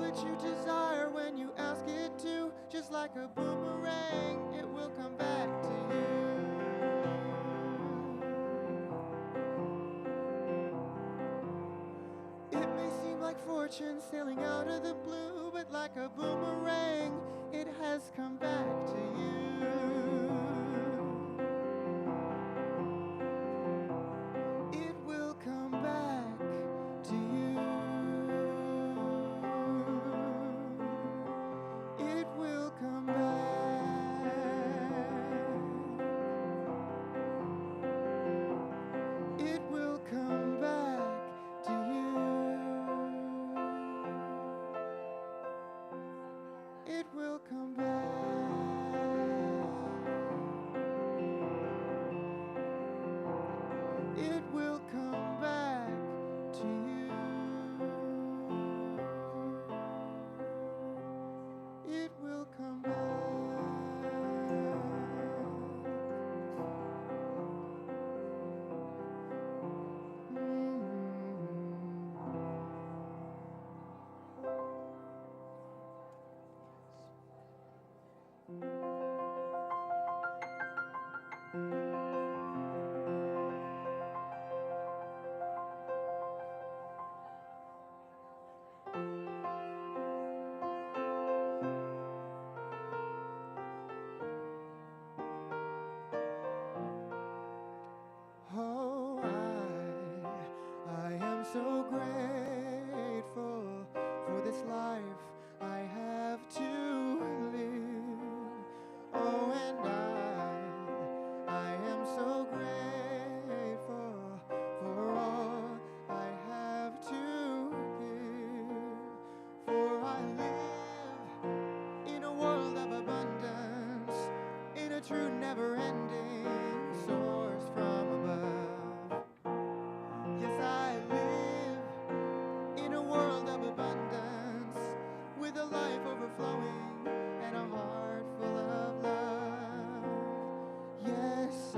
that you desire when you ask it to. Just like a boomerang, it will come back to you. It may seem like fortune sailing out of the blue, but like a boomerang, it has come back to you. It will come back to you. It will come back. It will come back to you. It will come back. It will come back to you. It will come back. Oh, I am so grateful for this life I have to live. Oh, and I am so grateful for all I have to give. For I live in a world of abundance, in a true never-ending source from above. Yes, I live in a world of abundance, with a life overflowing and a heart full of love. Yes,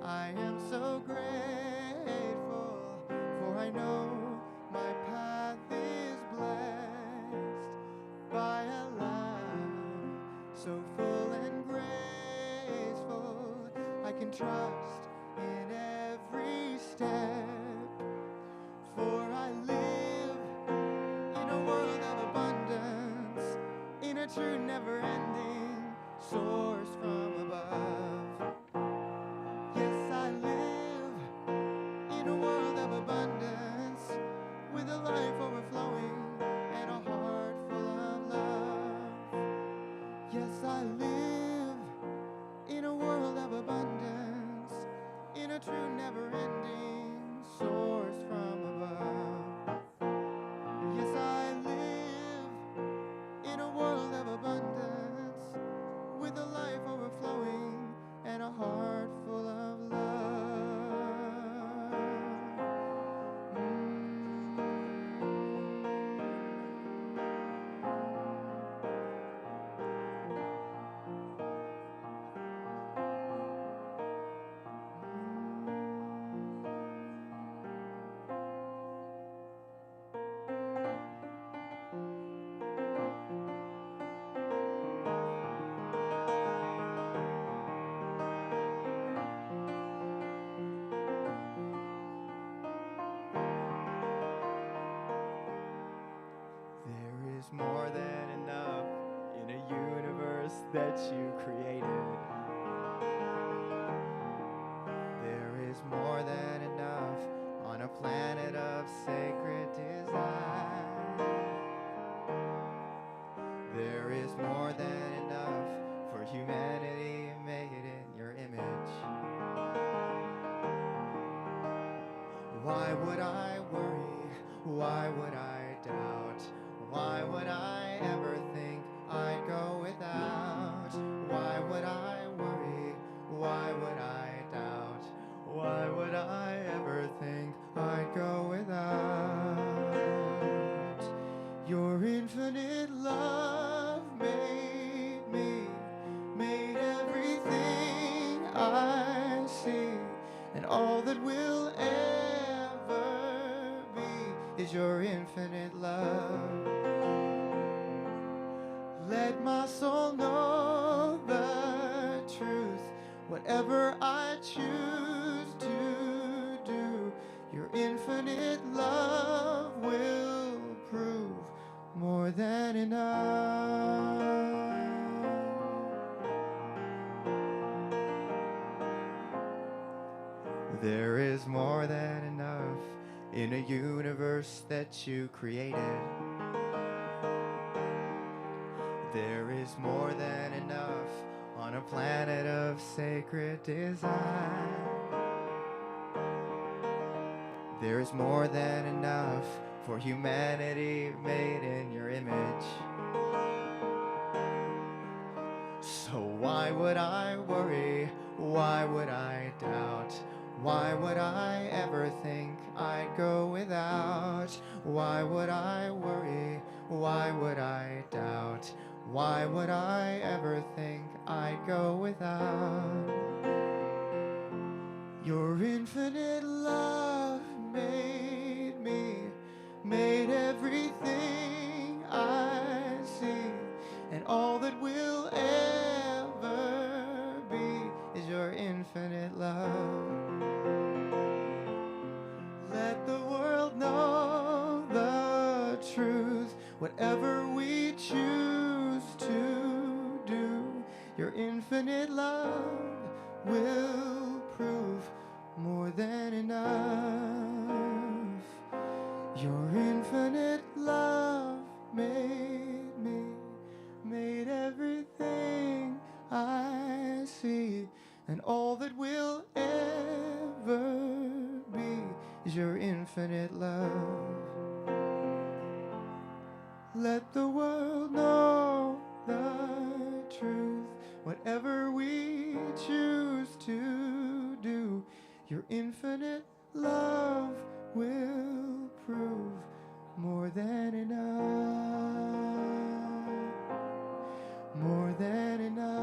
I am so grateful, for I know my path is blessed by a love so full and graceful. I can trust in every step, for I live in a world of abundance, in a true never-ending source from above. Yes, I live in a world of abundance, with a life overflowing and a heart full of love. Yes, I live in a world of abundance, in a true never-ending source from above. Yes, I live in a world of abundance, with a life overflowing and a heart full of love. There is more than enough in a universe that you created. There is more than enough on a planet of sacred design. There is more than enough for humanity made in your image. Why would I worry? Why would I doubt? Why would I ever think I'd go without? Why would I worry? Why would I doubt? Why would I ever think I'd go without? Your infinite love made me, made everything I see, and all that will ever be is is your infinite love. Let my soul know the truth. Whatever I choose to do, your infinite love will prove more than enough. There is more than enough in a universe that you created. There is more than enough on a planet of sacred design. There is more than enough for humanity made in your image. So why would I worry? Why would I doubt? Why would I ever think I'd go without? Why would I worry? Why would I doubt? Why would I ever think I'd go without? Your infinite love made me, made everything I see, and all that will ever be is your infinite love. Let the world know the truth. Whatever we choose to do, your infinite love will prove more than enough. Your infinite love made me, made everything I see, and all that will ever be is your infinite love. Let the world know the truth. Whatever we choose to do, your infinite love will prove more than enough. More than enough.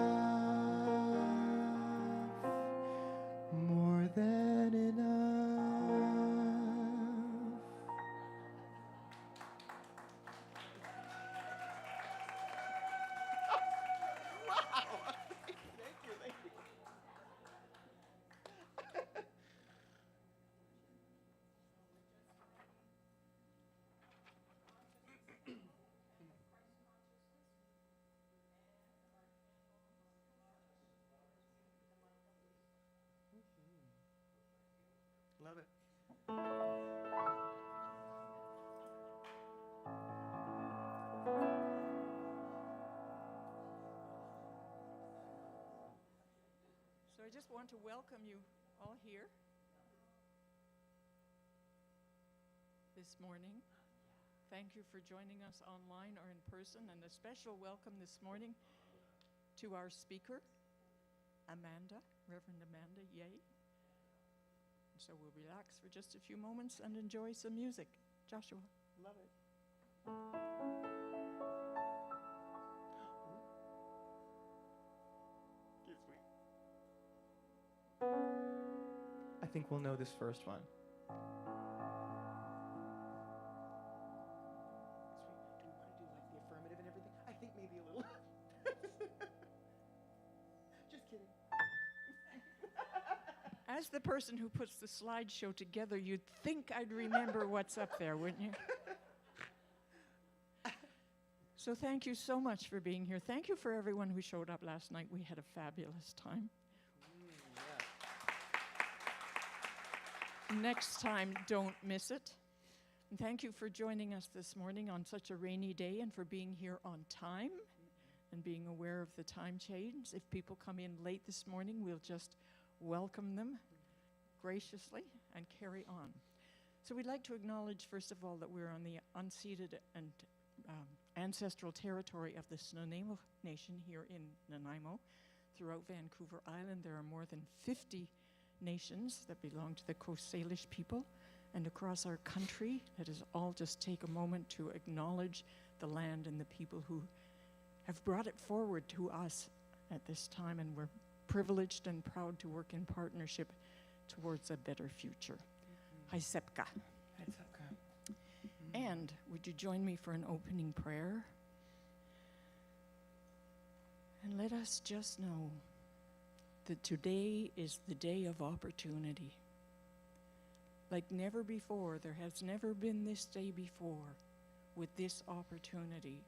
More than enough. Love it. So I just want to welcome you all here this morning. Thank you for joining us online or in person, and a special welcome this morning to our speaker, Amanda, Reverend Amanda Yeh. So we'll relax for just a few moments and enjoy some music. Joshua. Love it. Excuse me. I think we'll know this first one. Do we want to do like the affirmative and everything? I think maybe a little. Just kidding. As the person who puts the slideshow together, you'd think I'd remember what's up there, wouldn't you? So thank you so much for being here. Thank you for everyone who showed up last night. We had a fabulous time. Yeah. Next time, don't miss it. And thank you for joining us this morning on such a rainy day and for being here on time and being aware of the time change. If people come in late this morning, we'll just welcome them graciously and carry on. So we'd like to acknowledge, first of all, that we're on the unceded and ancestral territory of the Nanaimo Nation here in Nanaimo. Throughout Vancouver Island, there are more than 50 nations that belong to the Coast Salish people. And across our country, let us all just take a moment to acknowledge the land and the people who have brought it forward to us at this time, and we're privileged and proud to work in partnership towards a better future. Haisepka. And would you join me for an opening prayer? And let us just know that today is the day of opportunity. Like never before, there has never been this day before with this opportunity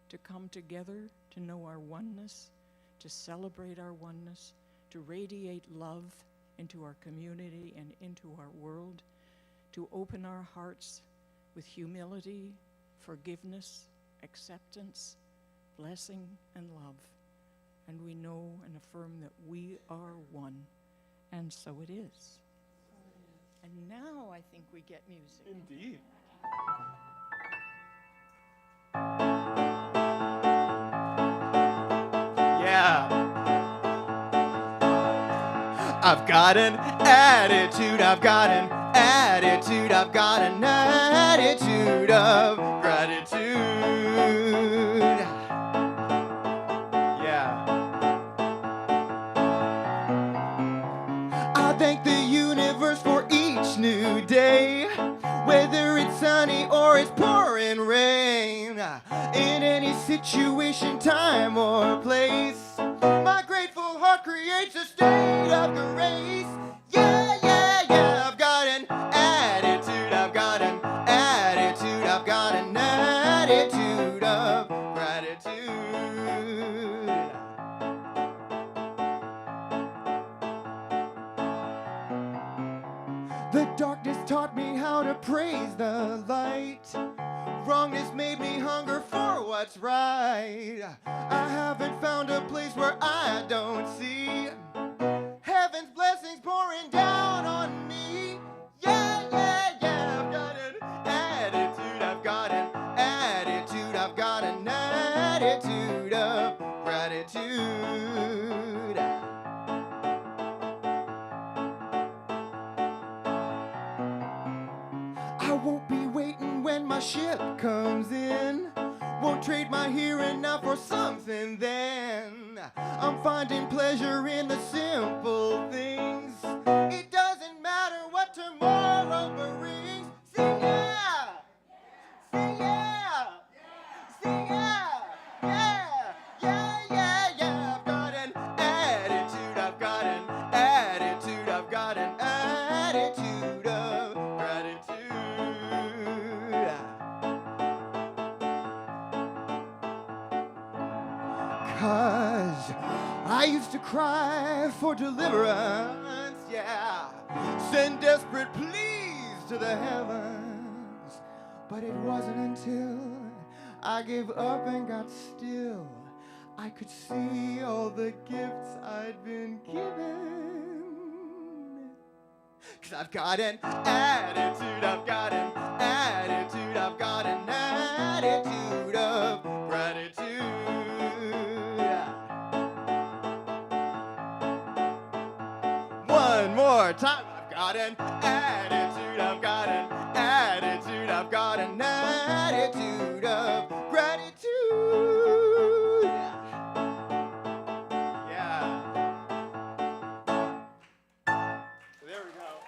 to come together, to know our oneness, to celebrate our oneness, to radiate love into our community and into our world, to open our hearts with humility, forgiveness, acceptance, blessing, and love. And we know and affirm that we are one, and so it is. And now I think we get music. Indeed. Yeah. I've got an attitude, I've got an attitude, I've got an attitude of gratitude. Yeah. I thank the universe for each new day, whether it's sunny or it's pouring rain. In any situation, time or place, my grateful heart creates a state of grace. Yeah, yeah, yeah. I've got an attitude, I've got an attitude, I've got an attitude of gratitude. The darkness taught me how to praise the light. Wrongness made me hunger for what's right. I haven't found a place where I don't see heaven's blessings pouring down on me. Yeah, yeah, yeah. I've got an attitude, I've got an attitude, I've got an attitude of gratitude. I won't be waiting when my ship comes in. Won't trade my here and now for something then. I'm finding pleasure in the simple things. It doesn't matter what tomorrow brings. Sing yeah! Sing yeah! Sing yeah! Yeah! Yeah, yeah, yeah! I've got an attitude, I've got an attitude, I've got an attitude of gratitude. Cause I used to cry for deliverance, yeah. Send desperate pleas to the heavens. But it wasn't until I gave up and got still I could see all the gifts I'd been given. Cause I've got an attitude, I've got an attitude, I've got an attitude of gratitude. One more time. I've got an attitude, I've got an attitude, I've got an attitude of gratitude. Yeah. There we go.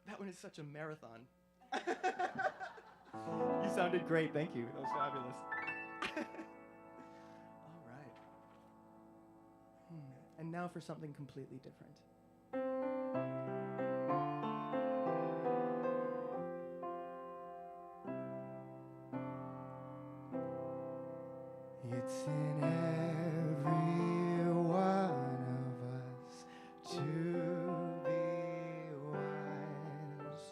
That one is such a marathon. You sounded great, thank you. That was fabulous. All right. And now for something completely different. It's in every one of us to be wise.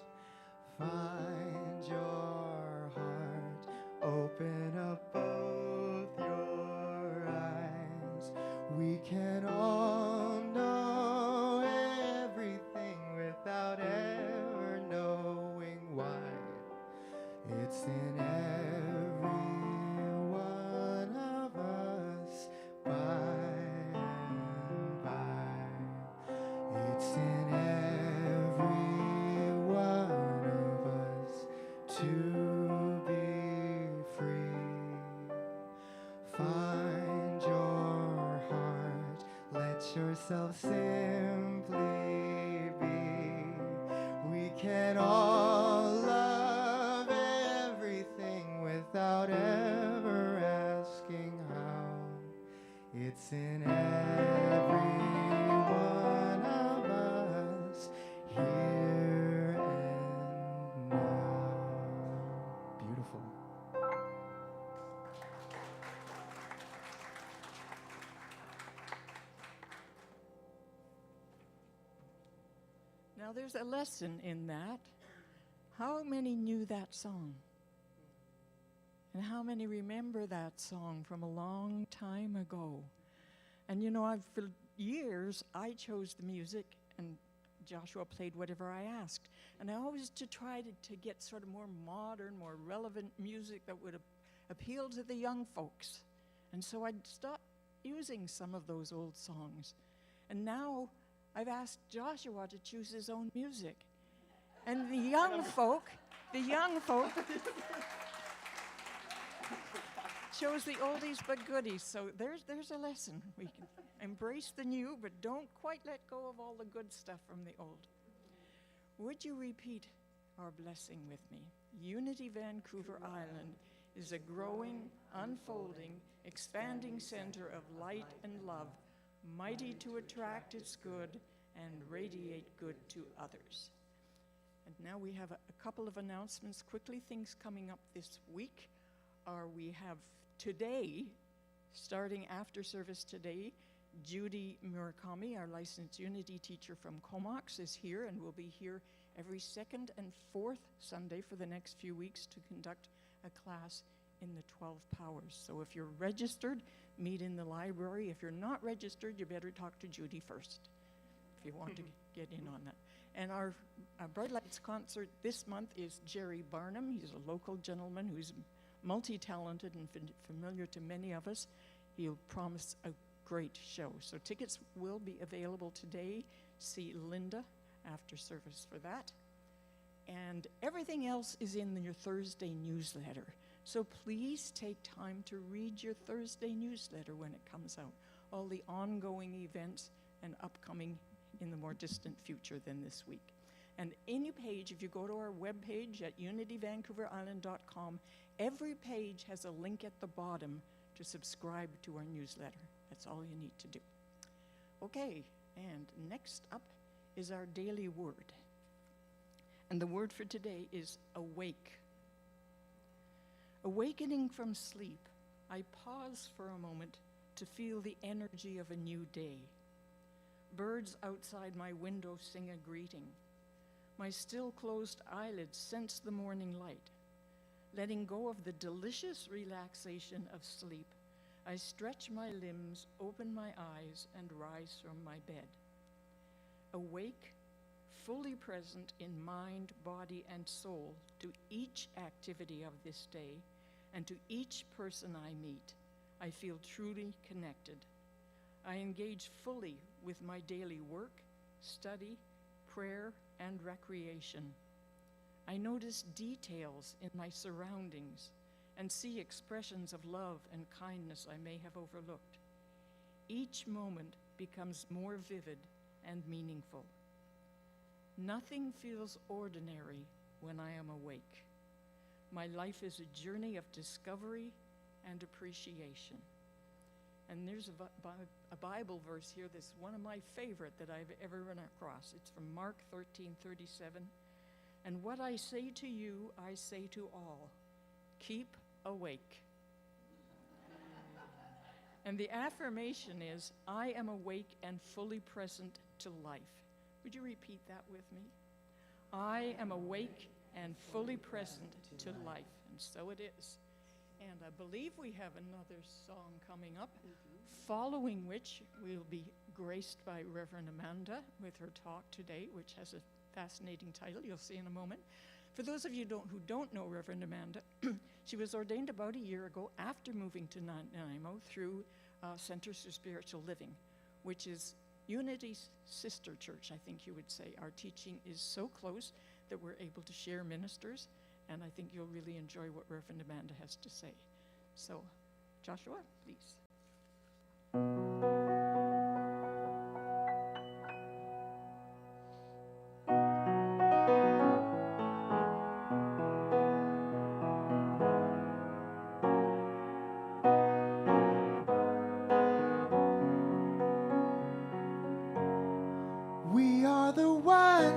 Find your heart, open up both your eyes. We can all know everything without ever knowing why. It's in every one of us by and by. It's in every one of us to be free. Find your heart, let yourself simply can all love everything without ever asking how. It's in every one of us, here and now. Beautiful. Now there's a lesson in that. How many knew that song? And how many remember that song from a long time ago? And you know, for years, I chose the music, and Joshua played whatever I asked. And I always tried to get sort of more modern, more relevant music that would appeal to the young folks. And so I'd stop using some of those old songs. And now I've asked Joshua to choose his own music. And the young folk chose the oldies but goodies. So there's a lesson. We can embrace the new, but don't quite let go of all the good stuff from the old. Would you repeat our blessing with me? Unity Vancouver Island is a growing, unfolding, expanding center of light and love, mighty to attract its good and radiate good to others. And now we have a couple of announcements. Quickly, things coming up this week are we have today, starting after service today, Judy Murakami, our licensed Unity teacher from Comox, is here and will be here every second and fourth Sunday for the next few weeks to conduct a class in the 12 powers. So if you're registered, meet in the library. If you're not registered, you better talk to Judy first if you want to get in on that. And our Bright Lights concert this month is Jerry Barnum. He's a local gentleman who's multi-talented and familiar to many of us. He'll promise a great show. So tickets will be available today. See Linda after service for that. And everything else is in your Thursday newsletter. So please take time to read your Thursday newsletter when it comes out. All the ongoing events and upcoming in the more distant future than this week. And any page, if you go to our webpage at unityvancouverisland.com, every page has a link at the bottom to subscribe to our newsletter. That's all you need to do. Okay, and next up is our daily word. And the word for today is awake. Awakening from sleep, I pause for a moment to feel the energy of a new day. Birds outside my window sing a greeting. My still closed eyelids sense the morning light. Letting go of the delicious relaxation of sleep, I stretch my limbs, open my eyes, and rise from my bed. Awake, fully present in mind, body, and soul to each activity of this day, and to each person I meet, I feel truly connected. I engage fully with my daily work, study, prayer, and recreation. I notice details in my surroundings and see expressions of love and kindness I may have overlooked. Each moment becomes more vivid and meaningful. Nothing feels ordinary when I am awake. My life is a journey of discovery and appreciation. And there's a Bible verse here that's one of my favorite that I've ever run across. It's from Mark 13:37. And what I say to you, I say to all, keep awake. And the affirmation is, I am awake and fully present to life. Would you repeat that with me? I am awake and fully present to life. And so it is. And I believe we have another song coming up, following which we'll be graced by Reverend Amanda with her talk today, which has a fascinating title you'll see in a moment. For those of you who don't know Reverend Amanda, she was ordained about a year ago after moving to Nanaimo through Centers for Spiritual Living, which is Unity's sister church, I think you would say. Our teaching is so close that we're able to share ministers, and I think you'll really enjoy what Reverend Amanda has to say. So, Joshua, please.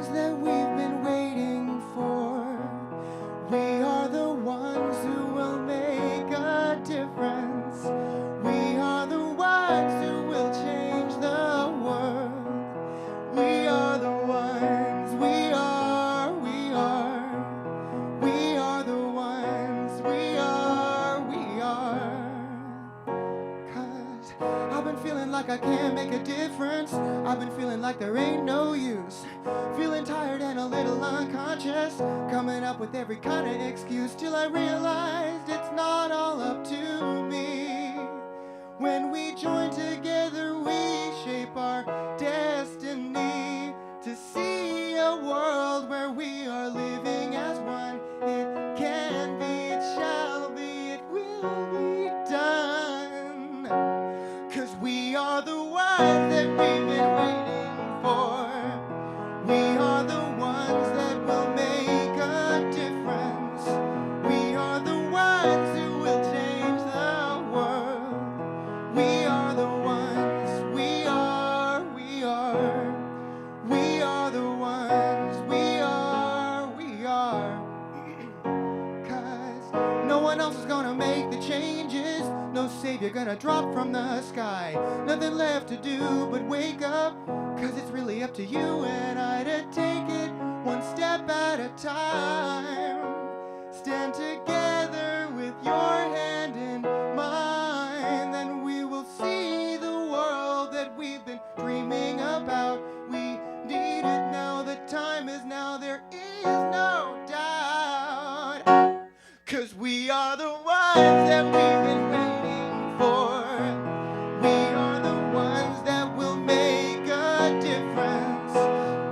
ones that we've been waiting for. We are the ones who will make a difference. We are the ones who will change the world. We are the ones, we are the ones, we are. 'Cause I've been feeling like I can't make a difference. I've been feeling like there ain't no use. Feeling tired and a little unconscious. Coming up with every kind of excuse till I realized it's not all up to me. When we join together, we shape our destiny to see a world where we are living as one. It can be, it shall be, it will be done. 'Cause we are the ones that we've been waiting for. We are the ones that will make a difference. We are the ones who will change the world. We are the ones, we are the ones, we are. 'Cause no one else is gonna make the changes. No savior gonna drop from the sky. Nothing left to do but wake up. 'Cause it's really up to you and I to take it one step at a time. Stand together with your hand in mine. Then we will see the world that we've been dreaming about. We need it now, the time is now, there is no doubt. 'Cause we are the ones that we've been waiting for. We are the ones that will make a difference.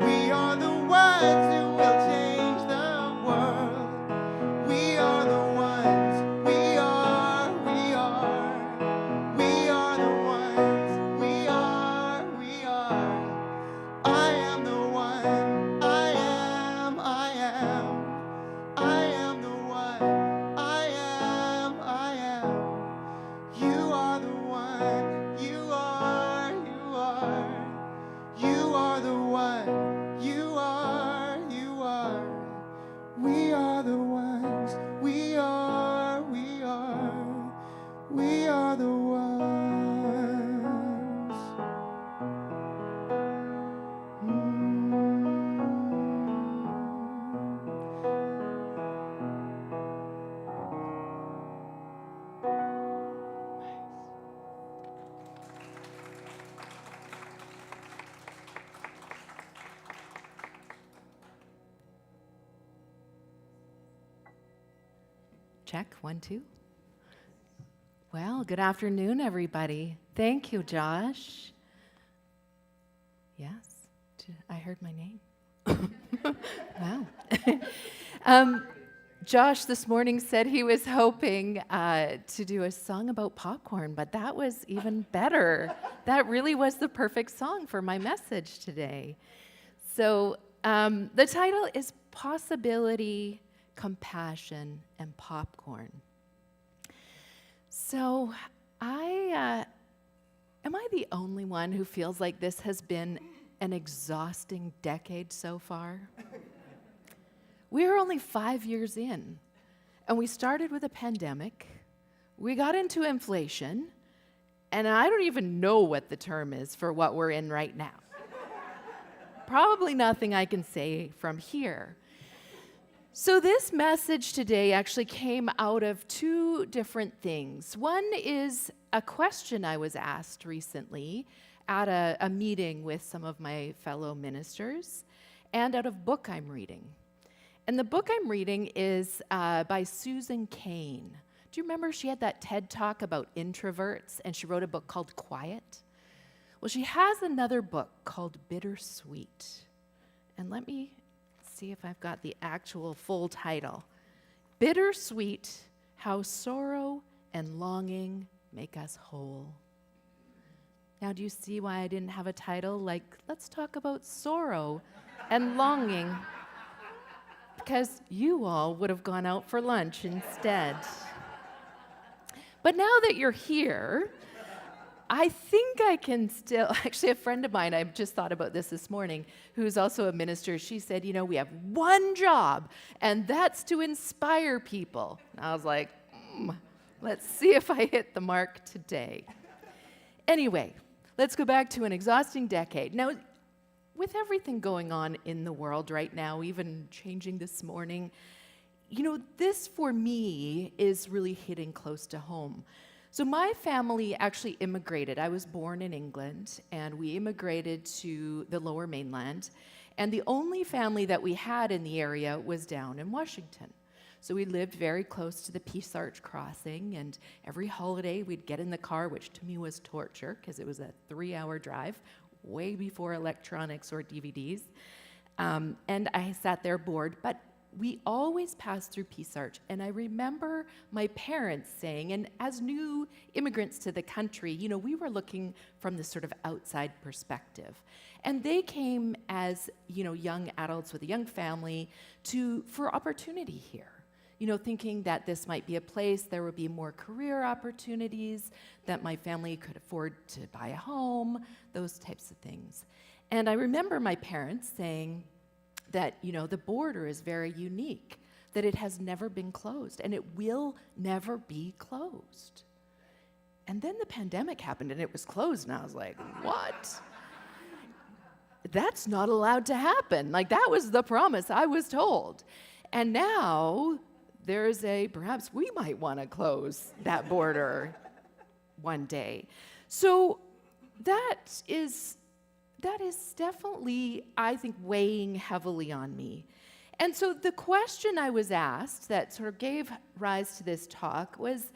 We are the ones who will change the world. We are the ones, we are the ones, we are. I am the one, I am the one, I am. You are the one, you are the one, you are. We are the ones, we are the ones. Check, 1, 2. Well, good afternoon, everybody. Thank you, Josh. Yes, I heard my name. Wow. Josh this morning said he was hoping to do a song about popcorn, but that was even better. That really was the perfect song for my message today. So the title is Possibility, Compassion, and Popcorn. So am I the only one who feels like this has been an exhausting decade so far? We're only 5 years in, and we started with a pandemic, we got into inflation, and I don't even know what the term is for what we're in right now. Probably nothing I can say from here. So this message today actually came out of two different things. One is a question I was asked recently at a meeting with some of my fellow ministers, and out of a book I'm reading. And the book I'm reading is by Susan Cain. Do you remember she had that TED Talk about introverts, and she wrote a book called Quiet? Well, she has another book called Bittersweet. And let me see if I've got the actual full title. Bittersweet, How Sorrow and Longing Make Us Whole. Now, do you see why I didn't have a title like, let's talk about sorrow and longing? Because you all would have gone out for lunch instead. But now that you're here, I think I can still, actually a friend of mine, I just thought about this morning, who's also a minister, she said, we have one job, and that's to inspire people. And I was like, let's see if I hit the mark today. Anyway, let's go back to an exhausting decade. Now, with everything going on in the world right now, even changing this morning, this for me is really hitting close to home. So my family actually immigrated. I was born in England, and we immigrated to the Lower Mainland. And the only family that we had in the area was down in Washington. So we lived very close to the Peace Arch crossing, and every holiday we'd get in the car, which to me was torture because it was a 3-hour drive, way before electronics or DVDs. And I sat there bored, but we always passed through Peace Arch, and I remember my parents saying, and as new immigrants to the country, we were looking from this sort of outside perspective. And they came as, young adults with a young family for opportunity here. Thinking that this might be a place there would be more career opportunities, that my family could afford to buy a home, those types of things. And I remember my parents saying that, the border is very unique, that it has never been closed, and it will never be closed. And then the pandemic happened, and it was closed, and I was like, what? That's not allowed to happen. That was the promise I was told. And now there's perhaps we might want to close that border one day. So that is definitely, I think, weighing heavily on me. And so the question I was asked that sort of gave rise to this talk was,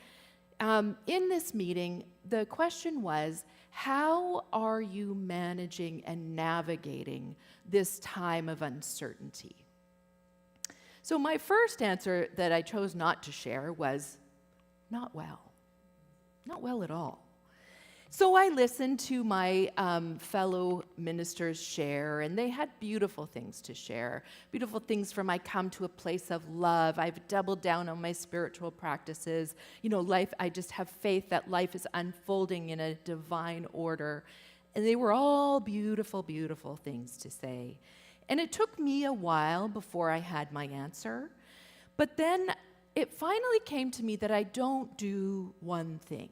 in this meeting, the question was, how are you managing and navigating this time of uncertainty? So my first answer that I chose not to share was, not well. Not well at all. So I listened to my fellow ministers share, and they had beautiful things to share. Beautiful things from I come to a place of love. I've doubled down on my spiritual practices. Life, I just have faith that life is unfolding in a divine order. And they were all beautiful, beautiful things to say. And it took me a while before I had my answer. But then it finally came to me that I don't do one thing.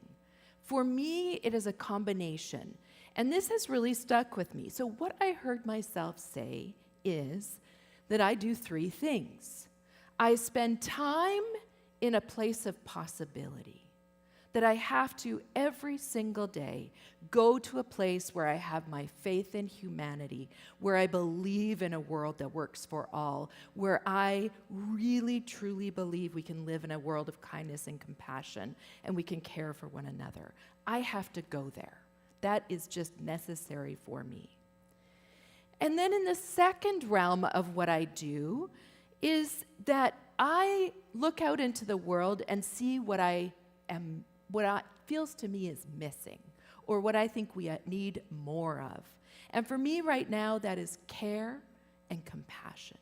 For me, it is a combination. And this has really stuck with me. So what I heard myself say is that I do 3 things. I spend time in a place of possibility. That I have to, every single day, go to a place where I have my faith in humanity, where I believe in a world that works for all, where I really, truly believe we can live in a world of kindness and compassion, and we can care for one another. I have to go there. That is just necessary for me. And then in the second realm of what I do is that I look out into the world and see what feels to me is missing, or what I think we need more of. And for me right now, that is care and compassion.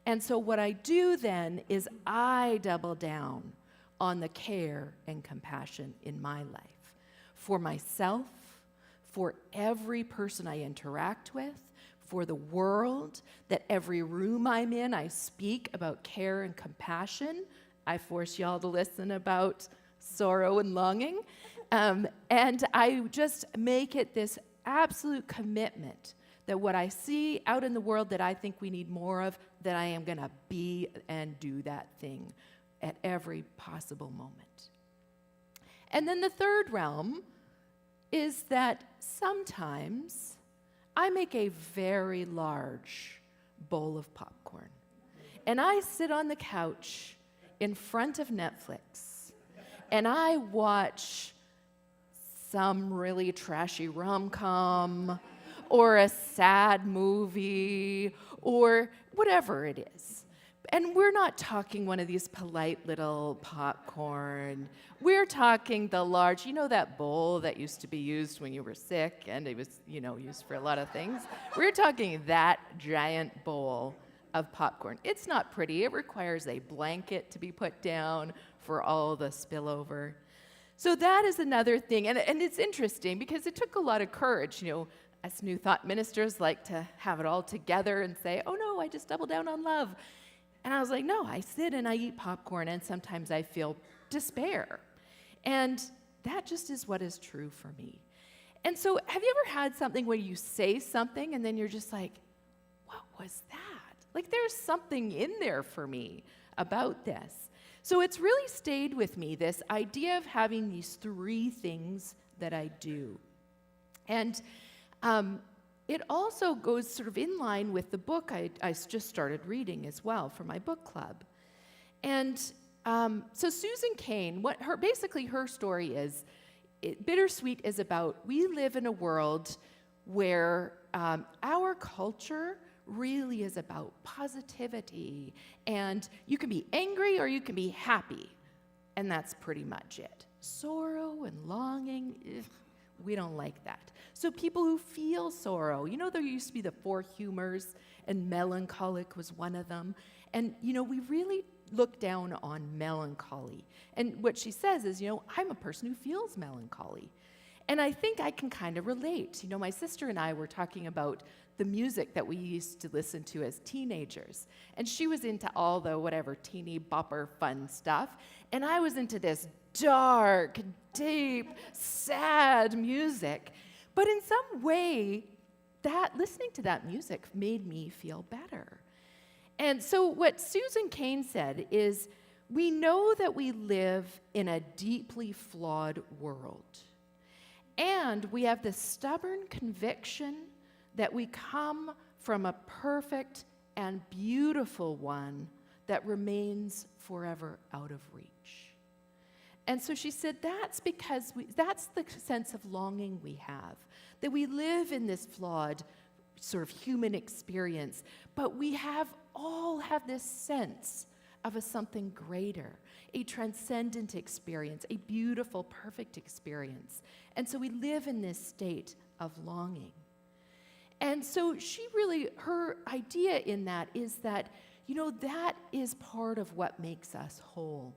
And so what I do then is I double down on the care and compassion in my life, for myself, for every person I interact with, for the world, that every room I'm in, I speak about care and compassion. I force y'all to listen about sorrow and longing. And I just make it this absolute commitment that what I see out in the world that I think we need more of, that I am going to be and do that thing at every possible moment. And then the third realm is that sometimes I make a very large bowl of popcorn. And I sit on the couch in front of Netflix, and I watch some really trashy rom-com, or a sad movie, or whatever it is. And we're not talking one of these polite little popcorn. We're talking the large, that bowl that used to be used when you were sick, and it was, used for a lot of things. We're talking that giant bowl of popcorn. It's not pretty. It requires a blanket to be put down for all the spillover. So that is another thing, and it's interesting because it took a lot of courage. Us New Thought ministers like to have it all together and say, oh no, I just double down on love. And I was like, no, I sit and I eat popcorn, and sometimes I feel despair. And that just is what is true for me. And so have you ever had something where you say something and then you're just like, what was that? Like there's something in there for me about this. So it's really stayed with me, this idea of having these three things that I do. And it also goes sort of in line with the book I just started reading as well for my book club. And so Susan Cain, basically her story is, Bittersweet is about, we live in a world where our culture really is about positivity, and you can be angry or you can be happy, and that's pretty much it. Sorrow and longing, we don't like that. So people who feel sorrow, there used to be the 4 humors, and melancholic was one of them, and we really look down on melancholy. And what she says is, I'm a person who feels melancholy. And I think I can kind of relate. My sister and I were talking about the music that we used to listen to as teenagers. And she was into all the whatever teeny bopper fun stuff. And I was into this dark, deep, sad music. But in some way, listening to that music made me feel better. And so what Susan Cain said is, we know that we live in a deeply flawed world. And we have the stubborn conviction that we come from a perfect and beautiful one that remains forever out of reach. And so she said that's because that's the sense of longing we have, that we live in this flawed sort of human experience, but we all have this sense of something greater, a transcendent experience, a beautiful, perfect experience. And so we live in this state of longing. And so her idea in that is that, that is part of what makes us whole.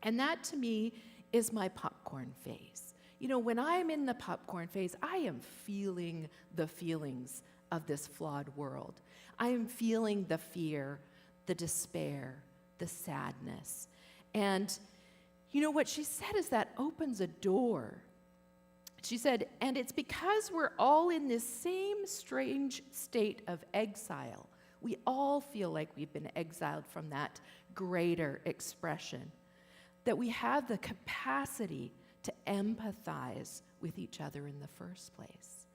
And that to me is my popcorn phase. When I'm in the popcorn phase, I am feeling the feelings of this flawed world. I am feeling the fear, the despair, the sadness. And what she said is that opens a door. She said, and it's because we're all in this same strange state of exile. We all feel like we've been exiled from that greater expression, that we have the capacity to empathize with each other in the first place.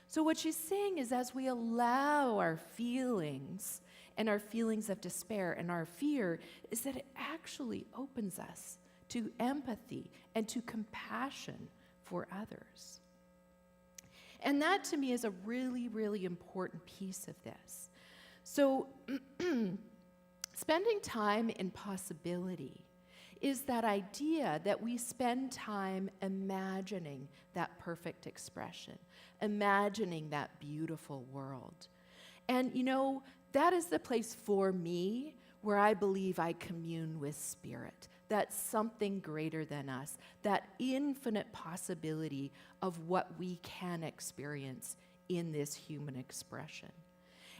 So what she's saying is, as we allow our feelings and our feelings of despair and our fear, is that it actually opens us to empathy and to compassion for others. And that to me is a really, really important piece of this. So spending time in possibility is that idea that we spend time imagining that perfect expression, imagining that beautiful world. And that is the place for me where I believe I commune with spirit, that something greater than us, that infinite possibility of what we can experience in this human expression.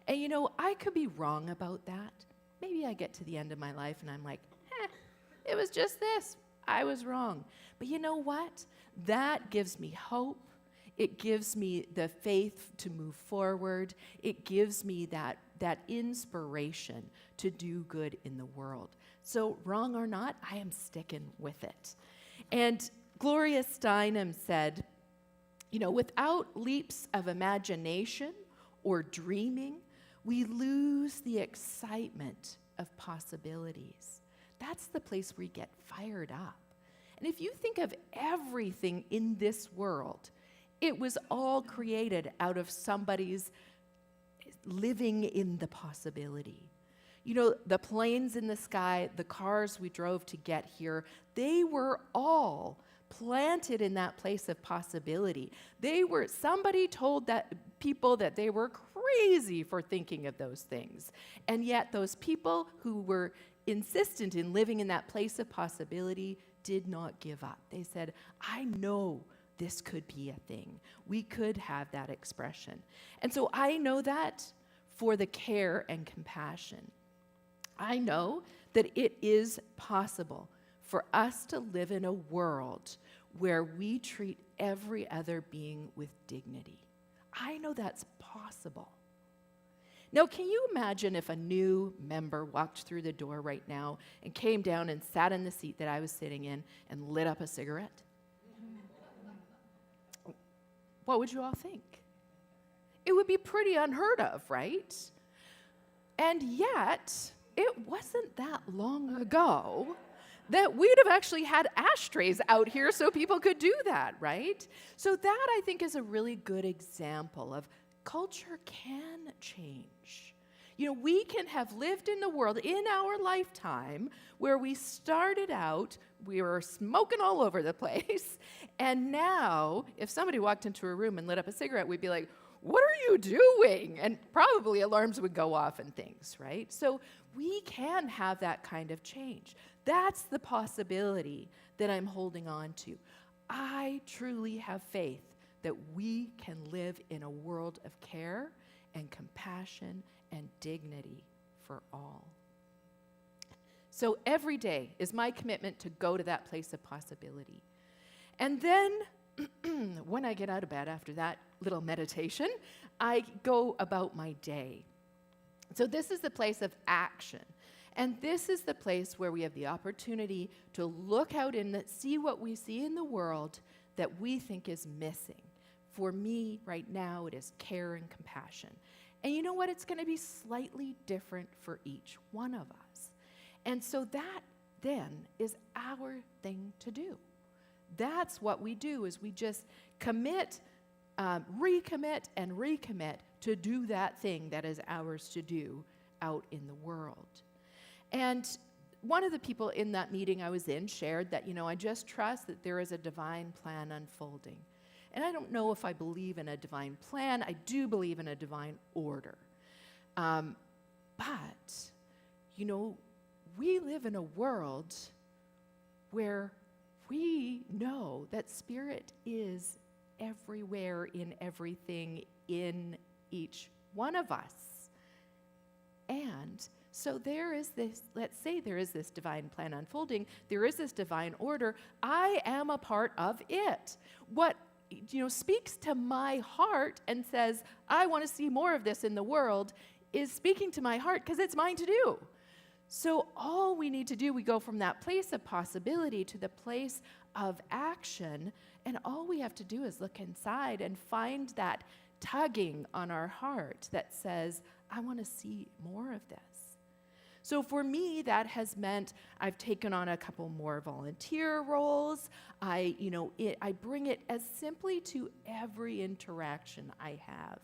And I could be wrong about that. Maybe I get to the end of my life and I'm like, it was just this. I was wrong. But you know what? That gives me hope. It gives me the faith to move forward. It gives me that inspiration to do good in the world. So wrong or not, I am sticking with it. And Gloria Steinem said, without leaps of imagination or dreaming, we lose the excitement of possibilities. That's the place where we get fired up. And if you think of everything in this world, it was all created out of somebody's living in the possibility. The planes in the sky, the cars we drove to get here, they were all planted in that place of possibility. Somebody told people that they were crazy for thinking of those things. And yet those people who were insistent in living in that place of possibility did not give up. They said, I know this could be a thing. We could have that expression. And so I know that for the care and compassion. I know that it is possible for us to live in a world where we treat every other being with dignity. I know that's possible. Now, can you imagine if a new member walked through the door right now and came down and sat in the seat that I was sitting in and lit up a cigarette? What would you all think? It would be pretty unheard of, right? And yet, it wasn't that long ago that we'd have actually had ashtrays out here so people could do that, right? So that, I think, is a really good example of culture can change. You know, we can have lived in the world in our lifetime where we started out, we were smoking all over the place, and now, if somebody walked into a room and lit up a cigarette, we'd be like, what are you doing? And probably alarms would go off and things, right? So we can have that kind of change. That's the possibility that I'm holding on to. I truly have faith that we can live in a world of care and compassion and dignity for all. So every day is my commitment to go to that place of possibility. And then when I get out of bed after that little meditation, I go about my day. So this is the place of action. And this is the place where we have the opportunity to look out and see what we see in the world that we think is missing. For me, right now, it is care and compassion. And you know what? It's going to be slightly different for each one of us. And so that then is our thing to do. That's what we do, is we just commit, recommit, and recommit to do that thing that is ours to do out in the world. And one of the people in that meeting I was in shared that, I just trust that there is a divine plan unfolding. And I don't know if I believe in a divine plan. I do believe in a divine order. But, we live in a world where we know that Spirit is everywhere in everything in each one of us. And so there is this, let's say there is this divine plan unfolding, there is this divine order, I am a part of it. What speaks to my heart and says, I want to see more of this in the world, is speaking to my heart because it's mine to do. So all we need to do, we go from that place of possibility to the place of action, and all we have to do is look inside and find that tugging on our heart that says, I want to see more of this. So for me, that has meant I've taken on a couple more volunteer roles. I bring it as simply to every interaction I have.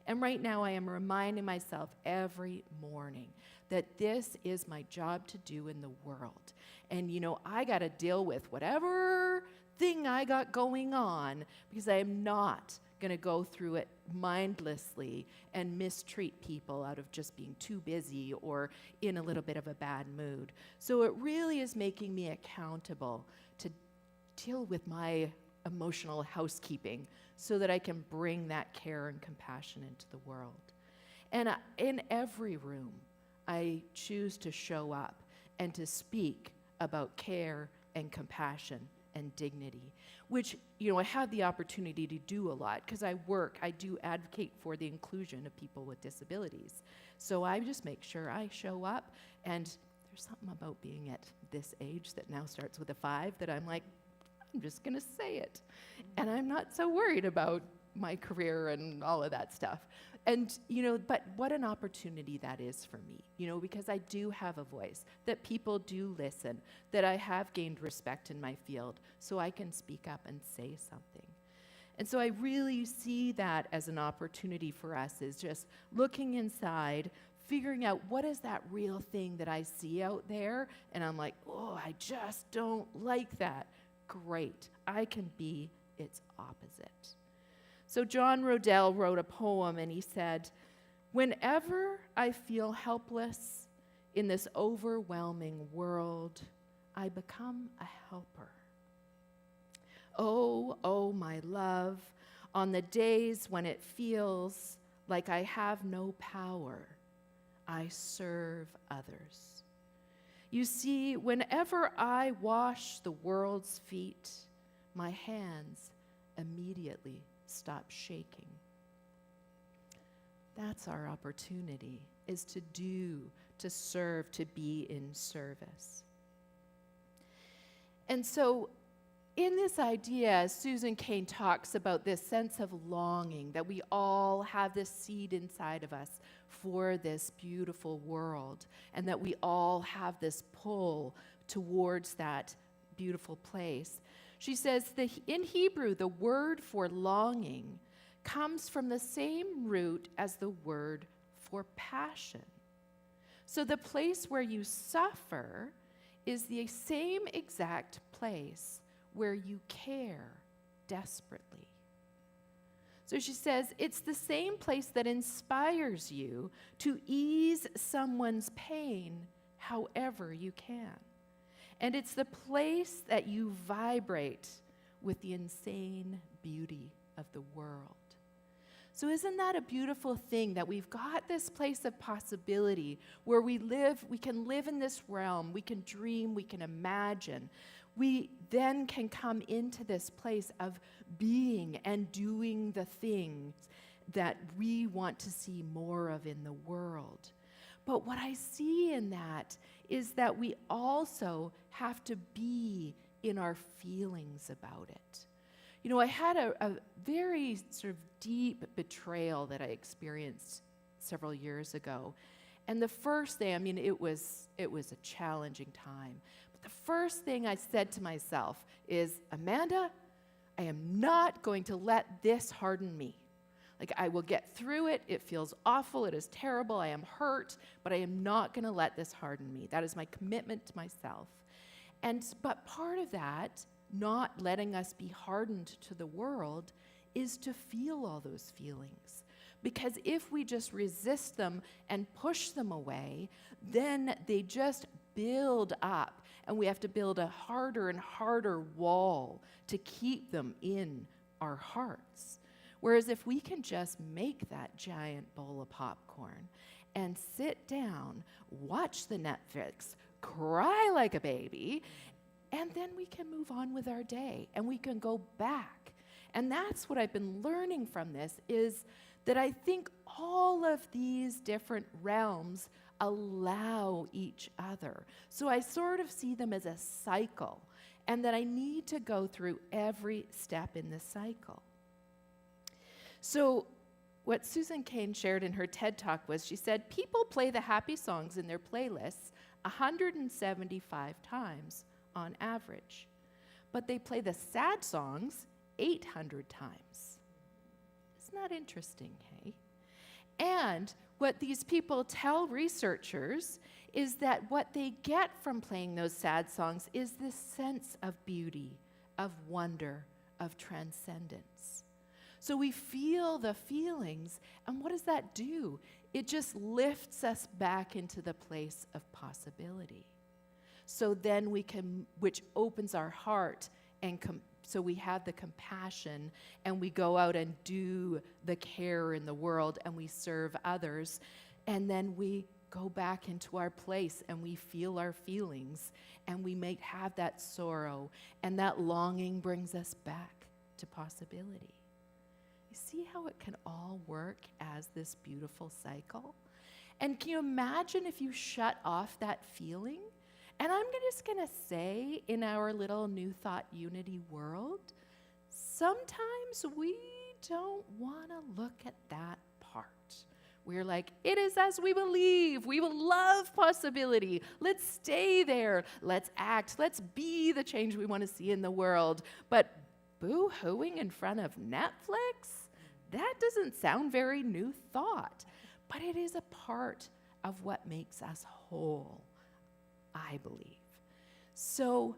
And right now I am reminding myself every morning that this is my job to do in the world. And I got to deal with whatever thing I got going on, because I am not going to go through it mindlessly and mistreat people out of just being too busy or in a little bit of a bad mood. So it really is making me accountable to deal with my emotional housekeeping so that I can bring that care and compassion into the world. And in every room, I choose to show up and to speak about care and compassion and dignity, which, I have the opportunity to do a lot because I do advocate for the inclusion of people with disabilities. So I just make sure I show up, and there's something about being at this age that now starts with a 5 that I'm like, I'm just going to say it. And I'm not so worried about my career and all of that stuff. And, but what an opportunity that is for me, because I do have a voice, that people do listen, that I have gained respect in my field, so I can speak up and say something. And so I really see that as an opportunity for us, is just looking inside, figuring out what is that real thing that I see out there, and I'm like, oh, I just don't like that. Great, I can be its opposite. So John Rodell wrote a poem, and he said, whenever I feel helpless in this overwhelming world, I become a helper. Oh, my love, on the days when it feels like I have no power, I serve others. You see, whenever I wash the world's feet, my hands immediately stop shaking. That's our opportunity, is to do, to serve, to be in service. And so in this idea, Susan Cain talks about this sense of longing, that we all have this seed inside of us for this beautiful world, and that we all have this pull towards that beautiful place. She says that in Hebrew, the word for longing comes from the same root as the word for passion. So the place where you suffer is the same exact place where you care desperately. So she says it's the same place that inspires you to ease someone's pain however you can. And it's the place that you vibrate with the insane beauty of the world. So isn't that a beautiful thing, that we've got this place of possibility where we can live in this realm, we can dream, we can imagine. We then can come into this place of being and doing the things that we want to see more of in the world. But what I see in that is that we also have to be in our feelings about it. You know, I had a very sort of deep betrayal that I experienced several years ago. And the first thing, it was a challenging time. But the first thing I said to myself is, Amanda, I am not going to let this harden me. Like, I will get through it. It feels awful. It is terrible. I am hurt, but I am not going to let this harden me. That is my commitment to myself. But part of that, not letting us be hardened to the world, is to feel all those feelings. Because if we just resist them and push them away, then they just build up, and we have to build a harder and harder wall to keep them in our hearts. Whereas if we can just make that giant bowl of popcorn and sit down, watch the Netflix, cry like a baby, and then we can move on with our day and we can go back. And that's what I've been learning from this, is that I think all of these different realms allow each other. So I sort of see them as a cycle, and that I need to go through every step in the cycle. So what Susan Cain shared in her TED Talk was, she said, people play the happy songs in their playlists 175 times on average, but they play the sad songs 800 times. Isn't that interesting, hey? And what these people tell researchers is that what they get from playing those sad songs is this sense of beauty, of wonder, of transcendence. So we feel the feelings, and what does that do? It just lifts us back into the place of possibility. So then we can, which opens our heart, and so we have the compassion, and we go out and do the care in the world, and we serve others, and then we go back into our place, and we feel our feelings, and we may have that sorrow, and that longing brings us back to possibility. You see how it can all work as this beautiful cycle? And can you imagine if you shut off that feeling? And I'm just going to say, in our little New Thought Unity world, sometimes we don't want to look at that part. We're like, it is as we believe. We will love possibility. Let's stay there. Let's act. Let's be the change we want to see in the world. But boo-hooing in front of Netflix? That doesn't sound very New Thought. But it is a part of what makes us whole, I believe. So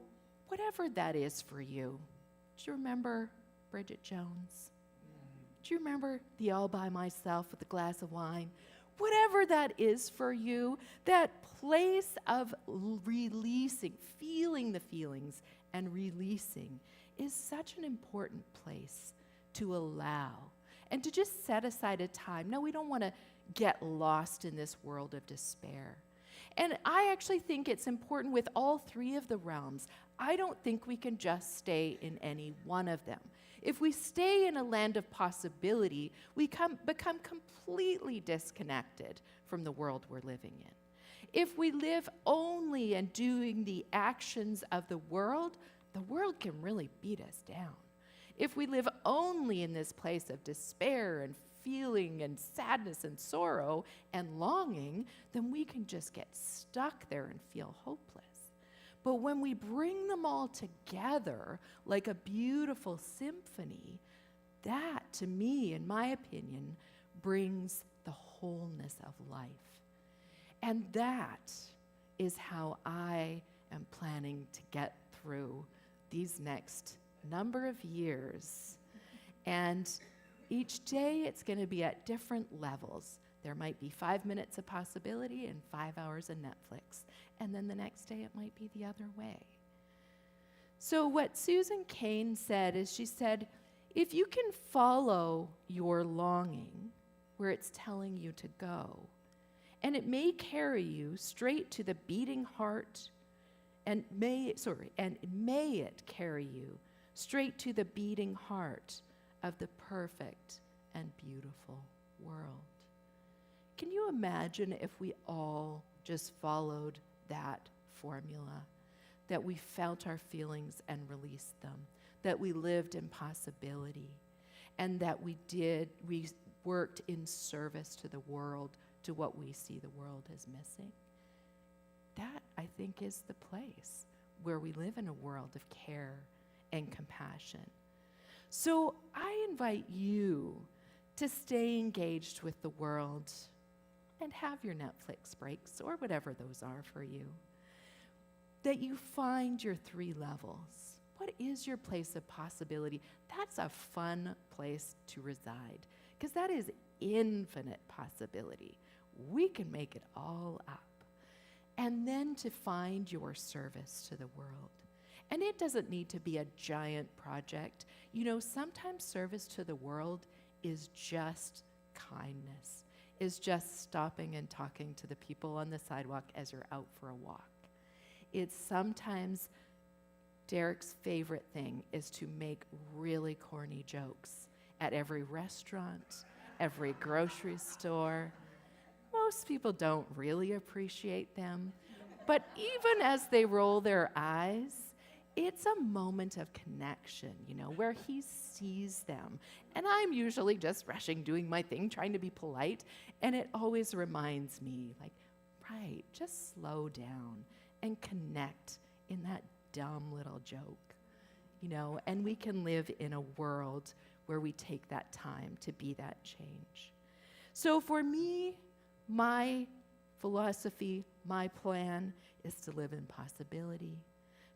whatever that is for you, do you remember Bridget Jones? Do you remember the all by myself with a glass of wine? whatever that is for you, that place of releasing, feeling the feelings and releasing is such an important place to allow and to just set aside a time. No, we don't want to get lost in this world of despair. And I actually think it's important with all three of the realms. I don't think we can just stay in any one of them. If we stay in a land of possibility, we become completely disconnected from the world we're living in. If we live only and doing the actions of the world can really beat us down. If we live only in this place of despair and feeling and sadness and sorrow and longing, then we can just get stuck there and feel hopeless. But when we bring them all together like a beautiful symphony, that, to me, in my opinion, brings the wholeness of life. And that is how I am planning to get through these next number of years. And each day it's going to be at different levels. There might be 5 minutes of possibility and 5 hours of Netflix. And then the next day it might be the other way. So what Susan Cain said is, she said, if you can follow your longing where it's telling you to go, and it may carry you straight to the beating heart, and may it carry you straight to the beating heart of the perfect and beautiful world. Can you imagine if we all just followed that formula, that we felt our feelings and released them, that we lived in possibility, and that we worked in service to the world, to what we see the world as missing? That, I think, is the place where we live in a world of care and compassion. So I invite you to stay engaged with the world and have your Netflix breaks, or whatever those are for you. That you find your 3 levels. What is your place of possibility? That's a fun place to reside, because that is infinite possibility. We can make it all up. And then to find your service to the world. And it doesn't need to be a giant project. You know, sometimes service to the world is just kindness, is just stopping and talking to the people on the sidewalk as you're out for a walk. It's sometimes, Derek's favorite thing is to make really corny jokes at every restaurant, every grocery store. Most people don't really appreciate them, but even as they roll their eyes, it's a moment of connection, you know, where he sees them. And I'm usually just rushing, doing my thing, trying to be polite, and it always reminds me, like, right, just slow down and connect in that dumb little joke, you know, and we can live in a world where we take that time to be that change. So for me, my philosophy, my plan is to live in possibility,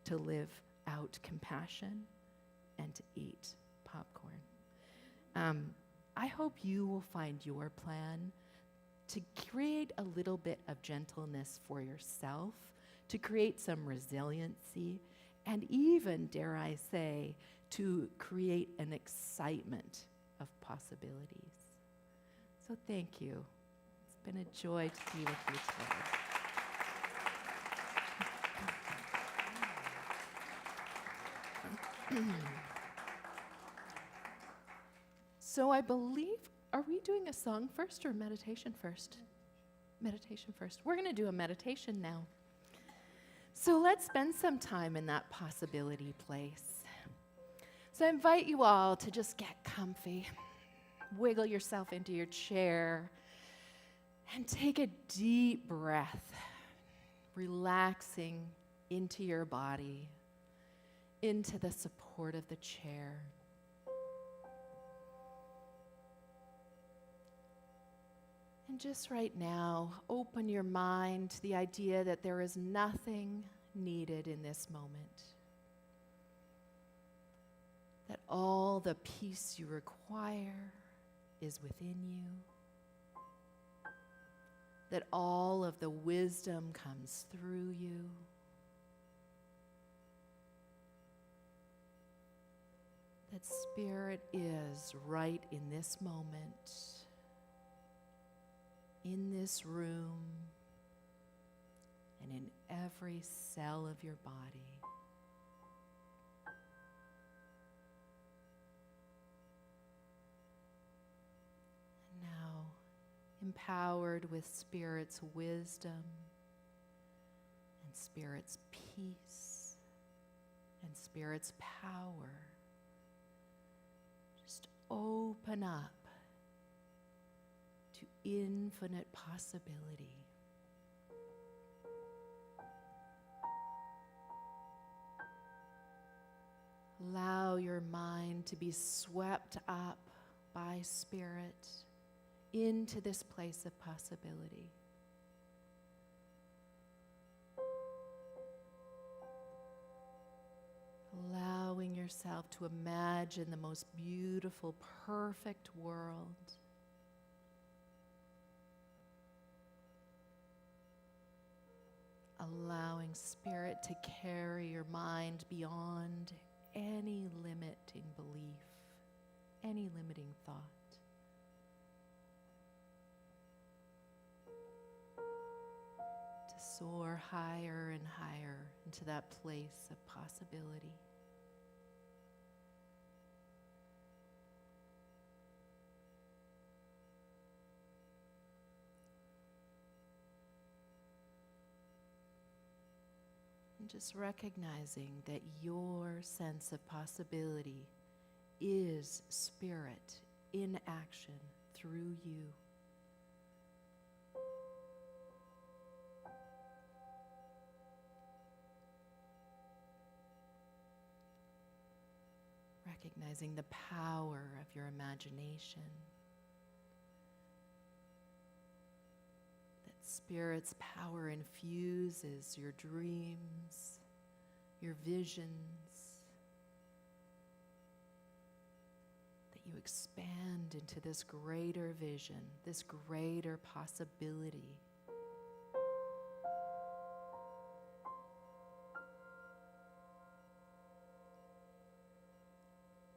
to live out compassion, and to eat popcorn. I hope you will find your plan to create a little bit of gentleness for yourself, to create some resiliency, and even, dare I say, to create an excitement of possibilities. So thank you. It's been a joy to be with you today. So I believe, are we doing a song first or meditation first? Meditation first. We're going to do a meditation now. So let's spend some time in that possibility place. So I invite you all to just get comfy, wiggle yourself into your chair, and take a deep breath, relaxing into your body, into the support of the chair. And just right now, open your mind to the idea that there is nothing needed in this moment. That all the peace you require is within you. that all of the wisdom comes through you. That Spirit is right in this moment, in this room, and in every cell of your body. And now, empowered with Spirit's wisdom and Spirit's peace and Spirit's power, just open up to infinite possibility. Allow your mind to be swept up by Spirit into this place of possibility. Allowing yourself to imagine the most beautiful, perfect world. Allowing Spirit to carry your mind beyond any limiting belief, any limiting thought. To soar higher and higher into that place of possibility. And just recognizing that your sense of possibility is Spirit in action through you. Recognizing the power of your imagination. Spirit's power infuses your dreams, your visions, that you expand into this greater vision, this greater possibility.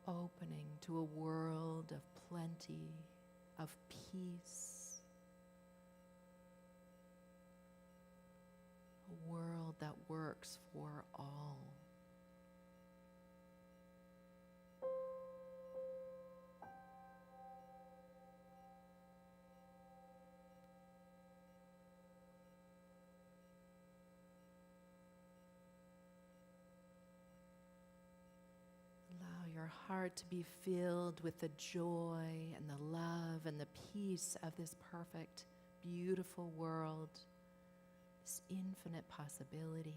Opening to a world of plenty, of peace, a world that works for all. Allow your heart to be filled with the joy and the love and the peace of this perfect, beautiful world. This infinite possibility.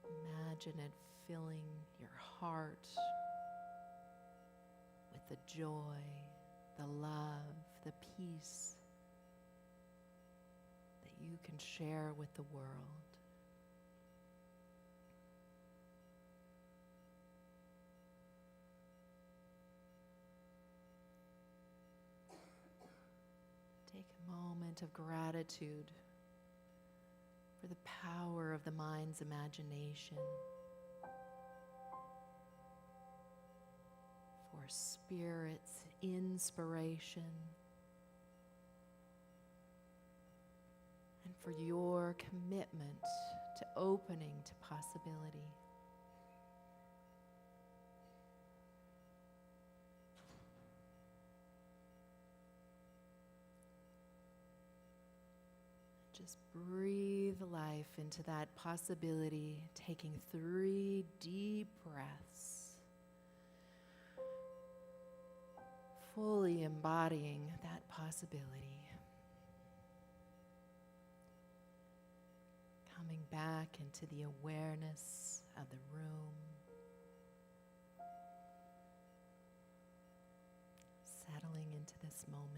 Imagine it filling your heart with the joy, the love, the peace that you can share with the world. Take a moment of gratitude for the power of the mind's imagination, for Spirit's inspiration, and for your commitment to opening to possibility. Just breathe life into that possibility, taking 3 deep breaths, fully embodying that possibility. Coming back into the awareness of the room, settling into this moment.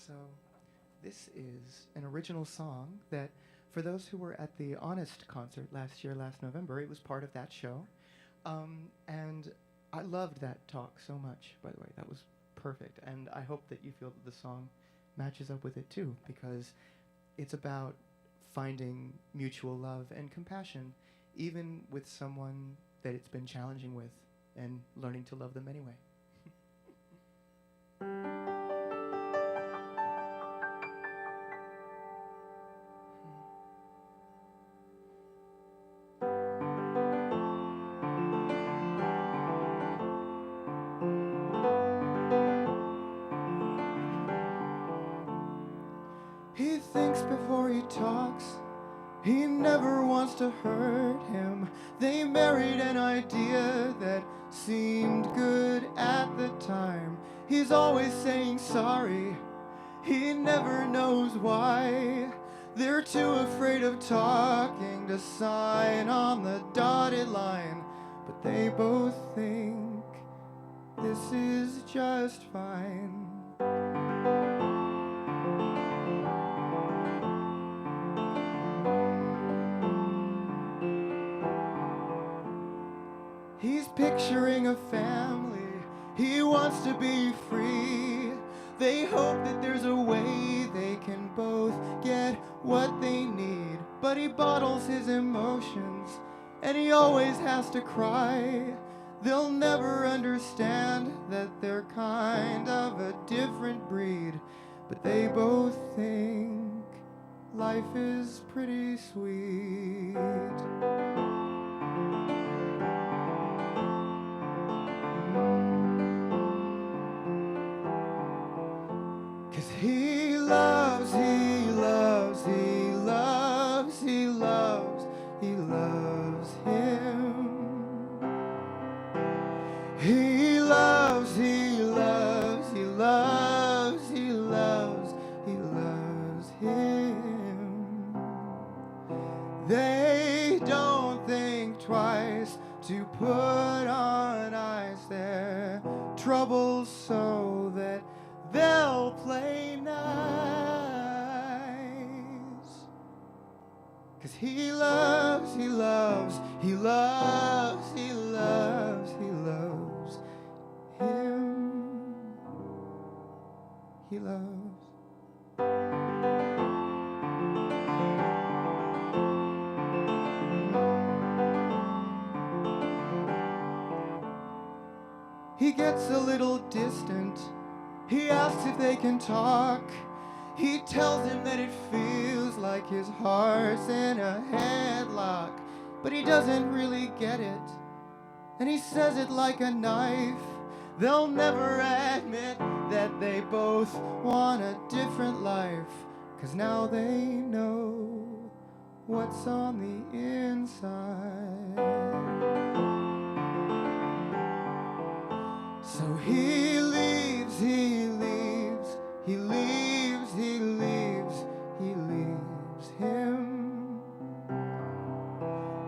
So this is an original song that, for those who were at the Honest concert last November, it was part of that show. And I loved that talk so much, by the way. That was perfect. And I hope that you feel that the song matches up with it too, because it's about finding mutual love and compassion, even with someone that it's been challenging with, and learning to love them anyway. He thinks before he talks. He never wants to hurt him. They married an idea that seemed good at the time. He's always saying sorry. He never knows why. They're too afraid of talking to sign on the dotted line. But they both think this is just fine. He's picturing a family. He wants to be free. They hope that there's a way they can both get what they need. But he bottles his emotions, and he always has to cry. They'll never understand that they're kind of a different breed. But they both think life is pretty sweet. 'Cause he loves, he loves, he loves, he loves, he loves him. He loves, he loves, he loves, he loves, he loves him. They don't think twice to put on ice their troubles so that they'll play nice. 'Cause he loves, he loves, he loves, he loves, he loves him. He loves. He gets a little distant. He asks if they can talk. He tells him that it feels like his heart's in a headlock. But he doesn't really get it, and he says it like a knife. They'll never admit that they both want a different life, 'cause now they know what's on the inside. So he leaves, he leaves, he leaves, he leaves, he leaves him.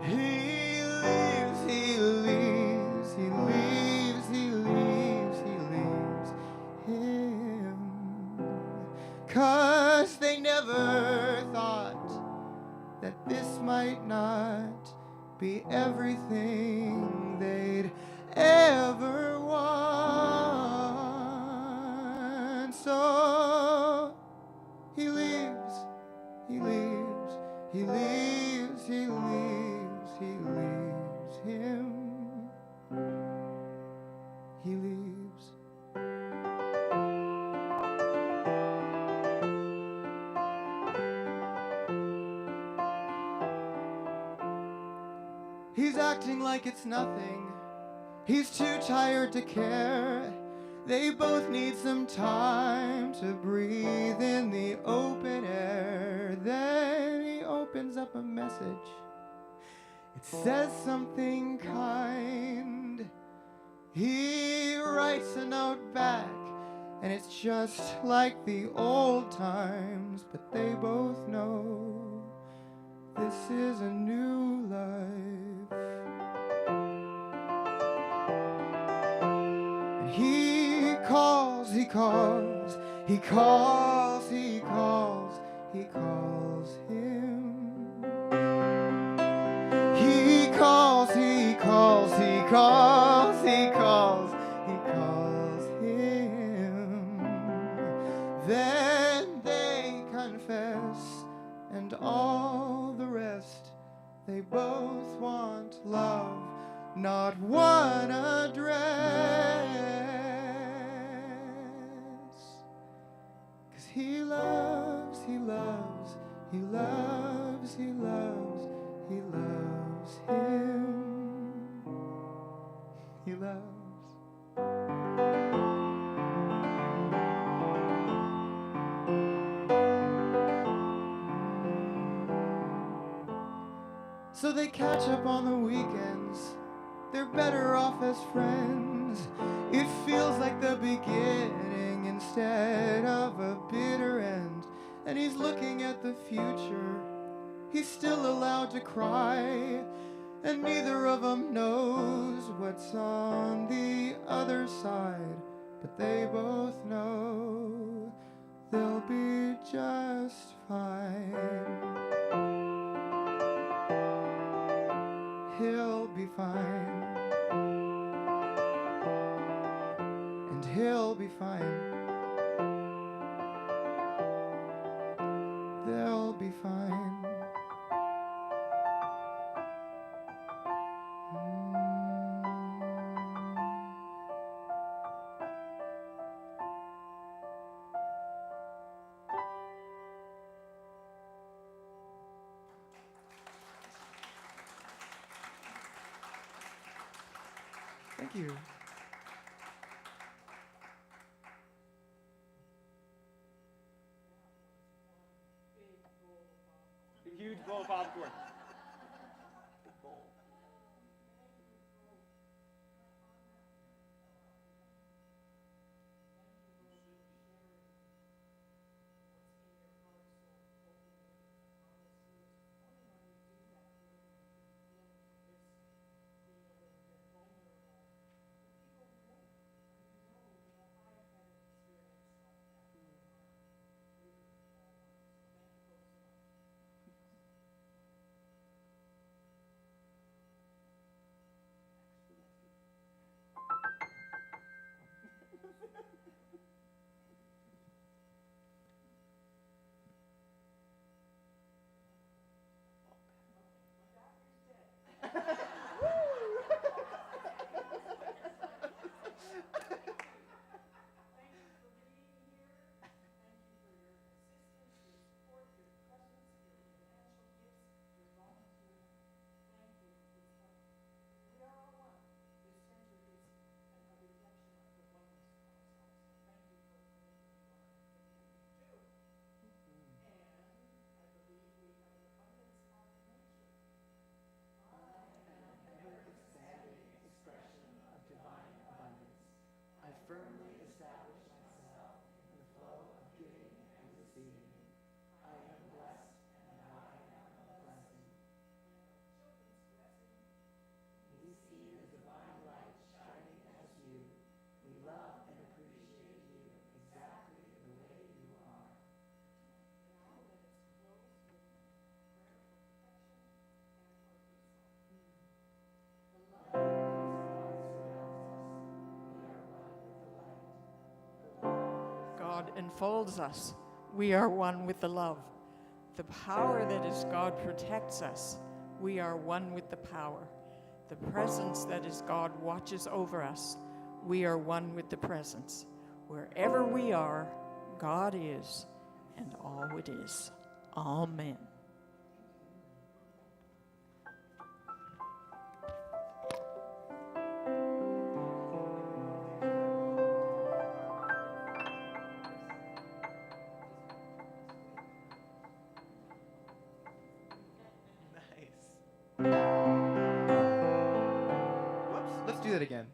He leaves, he leaves, he leaves, he leaves, he leaves him. 'Cause they never thought that this might not be everything they'd ever want. So he leaves, he leaves, he leaves, he leaves, he leaves him. He leaves. He's acting like it's nothing. He's too tired to care. They both need some time to breathe in the open air. Then he opens up a message. It says something kind. He writes a note back, and it's just like the old times. But they both know this is a new life. And he calls, he calls, he calls, calls him. Then they confess, and all the rest, they both want love, not one address. 'Cause he loves, he loves, he loves, he loves, he loves him. He loves. So they catch up on the weekends. They're better off as friends. It feels like the beginning instead of a bitter end. And he's looking at the future. He's still allowed to cry. And neither of them knows what's on the other side. But they both know they'll be just fine. He'll be fine. And he'll be fine. They'll be fine. Thank you. A huge bowl of popcorn. Big bowl. God enfolds us. We are one with the love. The power that is God protects us. We are one with the power. The presence that is God watches over us. We are one with the presence. Wherever we are, God is, and all it is. Amen. Whoops, let's do that again.